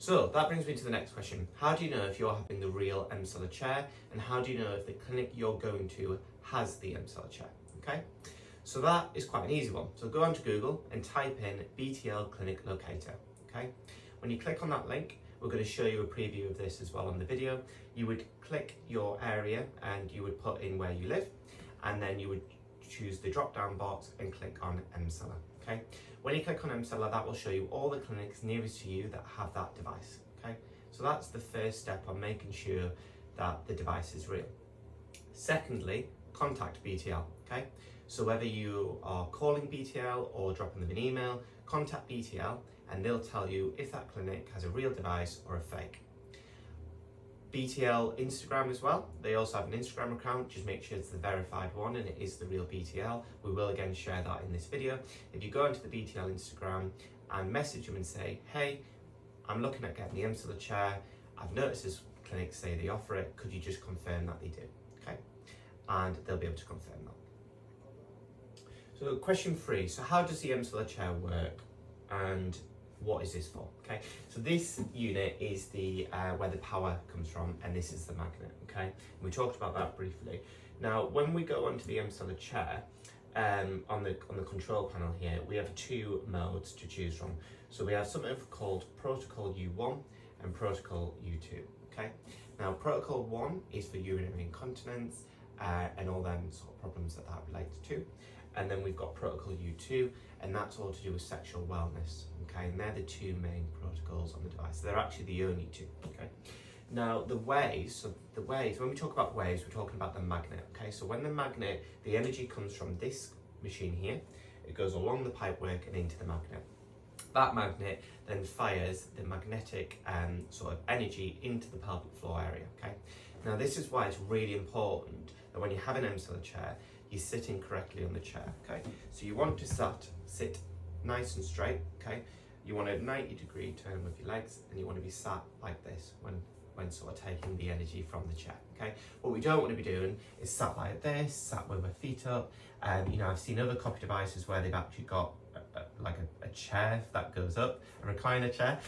So that brings me to the next question. How do you know if you're having the real M-Seller chair, and how do you know if the clinic you're going to has the M-Seller chair? Okay, so that is quite an easy one. So go onto Google and type in BTL Clinic Locator. Okay, when you click on that link, we're going to show you a preview of this as well on the video. You would click your area and you would put in where you live, and then you would choose the drop down box and click on M-Seller. Okay, when you click on M-Seller, that will show you all the clinics nearest to you that have that device. Okay, so that's the first step on making sure that the device is real. Secondly, contact BTL. Okay, so whether you are calling BTL or dropping them an email, contact BTL and they'll tell you if that clinic has a real device or a fake. BTL Instagram as well. They also have an Instagram account. Just make sure it's the verified one and it is the real BTL. We will again share that in this video. If you go into the BTL Instagram and message them and say, hey, I'm looking at getting the M-Seller chair. I've noticed this clinic say they offer it. Could you just confirm that they do? Okay, and they'll be able to confirm that. So question 3. So how does the M-Seller chair work, and what is this for? Okay, so this unit is the where the power comes from, and this is the magnet. Okay, and we talked about that briefly. Now, when we go onto the M-Seller chair, on the control panel here, we have 2 modes to choose from. So we have something called Protocol U1 and Protocol U2. Okay, now Protocol 1 is for urinary incontinence and all them sort of problems that relates to. And then we've got Protocol U2, and that's all to do with sexual wellness. Okay, and they're the 2 main protocols on the device. They're actually the only 2. Okay. Now the waves, when we talk about waves, we're talking about the magnet. Okay, so when the magnet, the energy comes from this machine here, it goes along the pipework and into the magnet. That magnet then fires the magnetic sort of energy into the pelvic floor area. Okay. Now this is why it's really important that when you have an M-Seller chair, you're sitting correctly on the chair. Okay, so you want to sit nice and straight. Okay, you want a 90-degree turn with your legs, and you want to be sat like this when sort of taking the energy from the chair. Okay, what we don't want to be doing is sat like this, sat with our feet up. You know, I've seen other copy devices where they've actually got a chair that goes up, a recliner chair,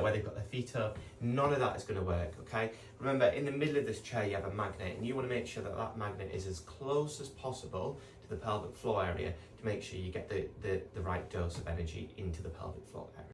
where they've got their feet up. None of that is going to work. Okay, remember, in the middle of this chair you have a magnet, and you want to make sure that that magnet is as close as possible to the pelvic floor area to make sure you get the right dose of energy into the pelvic floor area.